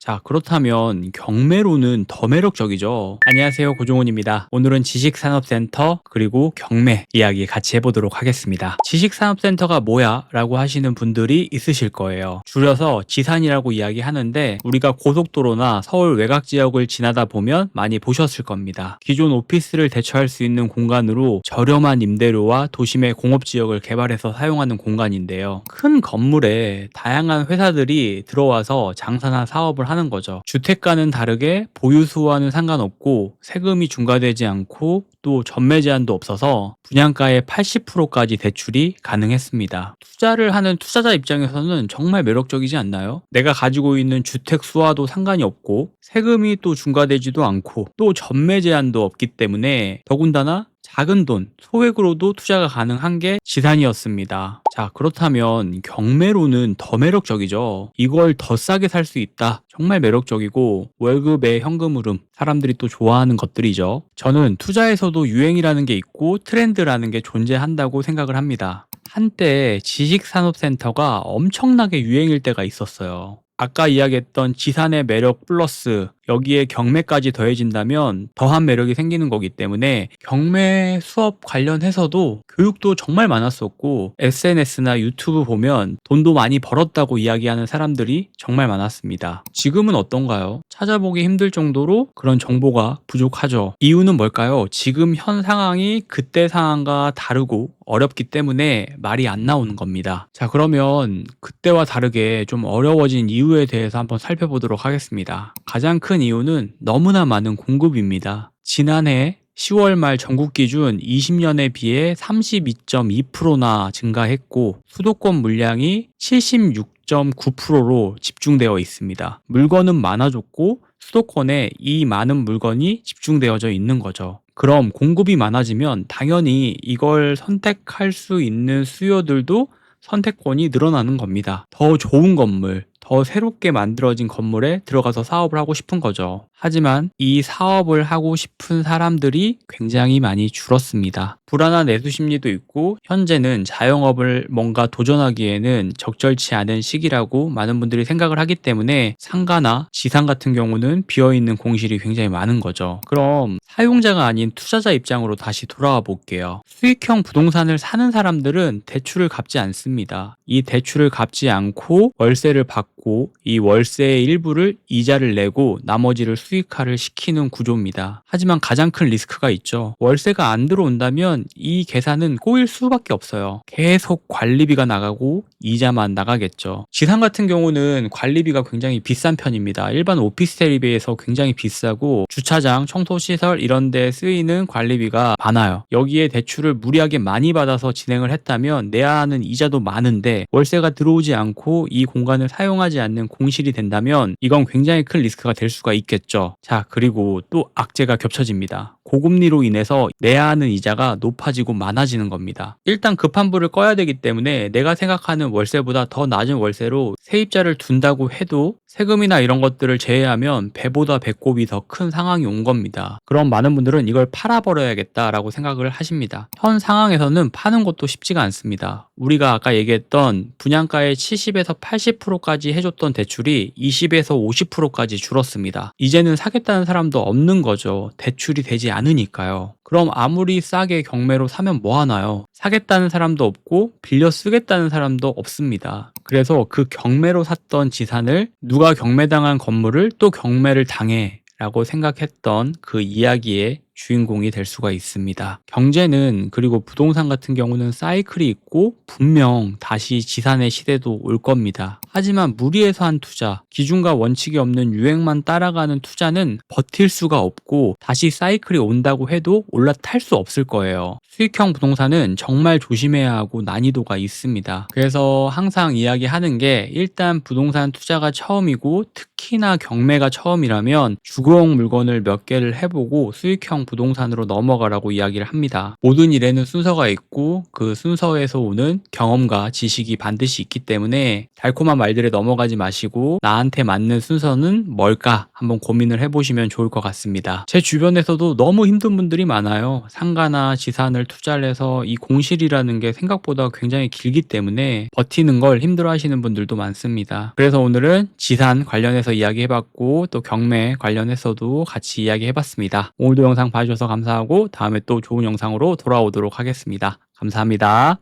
자, 그렇다면 경매로는 더 매력적이죠. 안녕하세요, 고종훈입니다. 오늘은 지식산업센터 그리고 경매 이야기 같이 해보도록 하겠습니다. 지식산업센터가 뭐야? 라고 하시는 분들이 있으실 거예요. 줄여서 지산이라고 이야기하는데 우리가 고속도로나 서울 외곽 지역을 지나다 보면 많이 보셨을 겁니다. 기존 오피스를 대처할 수 있는 공간으로 저렴한 임대료와 도심의 공업지역을 개발해서 사용하는 공간인데요. 큰 건물에 다양한 회사들이 들어와서 장사나 사업을 하는 거죠. 주택과는 다르게 보유수와는 상관없고 세금이 중과되지 않고 또 전매 제한도 없어서 분양가의 80%까지 대출이 가능했습니다. 투자를 하는 투자자 입장에서는 정말 매력적이지 않나요? 내가 가지고 있는 주택 수와도 상관이 없고 세금이 또 중과되지도 않고 또 전매 제한도 없기 때문에 더군다나 작은 돈, 소액으로도 투자가 가능한 게 지산이었습니다. 자, 그렇다면 경매로는 더 매력적이죠. 이걸 더 싸게 살 수 있다. 정말 매력적이고 월급의 현금 흐름, 사람들이 또 좋아하는 것들이죠. 저는 투자에서도 유행이라는 게 있고 트렌드라는 게 존재한다고 생각을 합니다. 한때 지식산업센터가 엄청나게 유행일 때가 있었어요. 아까 이야기했던 지산의 매력 플러스 여기에 경매까지 더해진다면 더한 매력이 생기는 거기 때문에 경매 수업 관련해서도 교육도 정말 많았었고 SNS나 유튜브 보면 돈도 많이 벌었다고 이야기하는 사람들이 정말 많았습니다. 지금은 어떤가요? 찾아보기 힘들 정도로 그런 정보가 부족하죠. 이유는 뭘까요? 지금 현 상황이 그때 상황과 다르고 어렵기 때문에 말이 안 나오는 겁니다. 자, 그러면 그때와 다르게 좀 어려워진 이유에 대해서 한번 살펴보도록 하겠습니다. 가장 큰 이유는 너무나 많은 공급입니다. 지난해 10월 말 전국 기준 20년에 비해 32.2%나 증가했고 수도권 물량이 76.9%로 집중되어 있습니다. 물건은 많아졌고 수도권에 이 많은 물건이 집중되어져 있는 거죠. 그럼 공급이 많아지면 당연히 이걸 선택할 수 있는 수요들도 선택권이 늘어나는 겁니다. 더 좋은 건물, 더 새롭게 만들어진 건물에 들어가서 사업을 하고 싶은 거죠. 하지만 이 사업을 하고 싶은 사람들이 굉장히 많이 줄었습니다. 불안한 내수 심리도 있고 현재는 자영업을 뭔가 도전하기에는 적절치 않은 시기라고 많은 분들이 생각을 하기 때문에 상가나 지상 같은 경우는 비어있는 공실이 굉장히 많은 거죠. 그럼 사용자가 아닌 투자자 입장으로 다시 돌아와 볼게요. 수익형 부동산을 사는 사람들은 대출을 갚지 않습니다. 이 대출을 갚지 않고 월세를 받고 이 월세의 일부를 이자를 내고 나머지를 수익화를 시키는 구조입니다. 하지만 가장 큰 리스크가 있죠. 월세가 안 들어온다면 이 계산은 꼬일 수밖에 없어요. 계속 관리비가 나가고 이자만 나가겠죠. 지상 같은 경우는 관리비가 굉장히 비싼 편입니다. 일반 오피스텔에 비해서 굉장히 비싸고 주차장, 청소시설 이런 데 쓰이는 관리비가 많아요. 여기에 대출을 무리하게 많이 받아서 진행을 했다면 내야 하는 이자도 많은데 월세가 들어오지 않고 이 공간을 사용하지 않는 공실이 된다면 이건 굉장히 큰 리스크가 될 수가 있겠죠. 자, 그리고 또 악재가 겹쳐집니다. 고금리로 인해서 내야 하는 이자가 높아지고 많아지는 겁니다. 일단 급한 불을 꺼야 되기 때문에 내가 생각하는 월세보다 더 낮은 월세로 세입자를 둔다고 해도 세금이나 이런 것들을 제외하면 배보다 배꼽이 더 큰 상황이 온 겁니다. 그럼 많은 분들은 이걸 팔아버려야겠다라고 생각을 하십니다. 현 상황에서는 파는 것도 쉽지가 않습니다. 우리가 아까 얘기했던 분양가의 70에서 80%까지 해줬던 대출이 20에서 50%까지 줄었습니다. 이제는 사겠다는 사람도 없는 거죠. 대출이 되지 않으니까요. 그럼 아무리 싸게 경매로 사면 뭐 하나요? 사겠다는 사람도 없고 빌려 쓰겠다는 사람도 없습니다. 그래서 그 경매로 샀던 지산을 누가 경매당한 건물을 또 경매를 당해 라고 생각했던 그 이야기의 주인공이 될 수가 있습니다. 경제는 그리고 부동산 같은 경우는 사이클이 있고 분명 다시 지산의 시대도 올 겁니다. 하지만 무리해서 한 투자, 기준과 원칙이 없는 유행만 따라가는 투자는 버틸 수가 없고 다시 사이클이 온다고 해도 올라탈 수 없을 거예요. 수익형 부동산은 정말 조심해야 하고 난이도가 있습니다. 그래서 항상 이야기하는 게 일단 부동산 투자가 처음이고 특히나 경매가 처음이라면 주거용 물건을 몇 개를 해보고 수익형 그냥 부동산으로 넘어가라고 이야기를 합니다. 모든 일에는 순서가 있고 그 순서에서 오는 경험과 지식이 반드시 있기 때문에 달콤한 말들에 넘어가지 마시고 나한테 맞는 순서는 뭘까 한번 고민을 해보시면 좋을 것 같습니다. 제 주변에서도 너무 힘든 분들이 많아요. 상가나 지산을 투자를 해서 이 공실이라는 게 생각보다 굉장히 길기 때문에 버티는 걸 힘들어 하시는 분들도 많습니다. 그래서 오늘은 지산 관련해서 이야기해봤고 또 경매 관련해서도 같이 이야기해봤습니다. 오늘도 영상 봐주셔서 감사하고 다음에 또 좋은 영상으로 돌아오도록 하겠습니다. 감사합니다.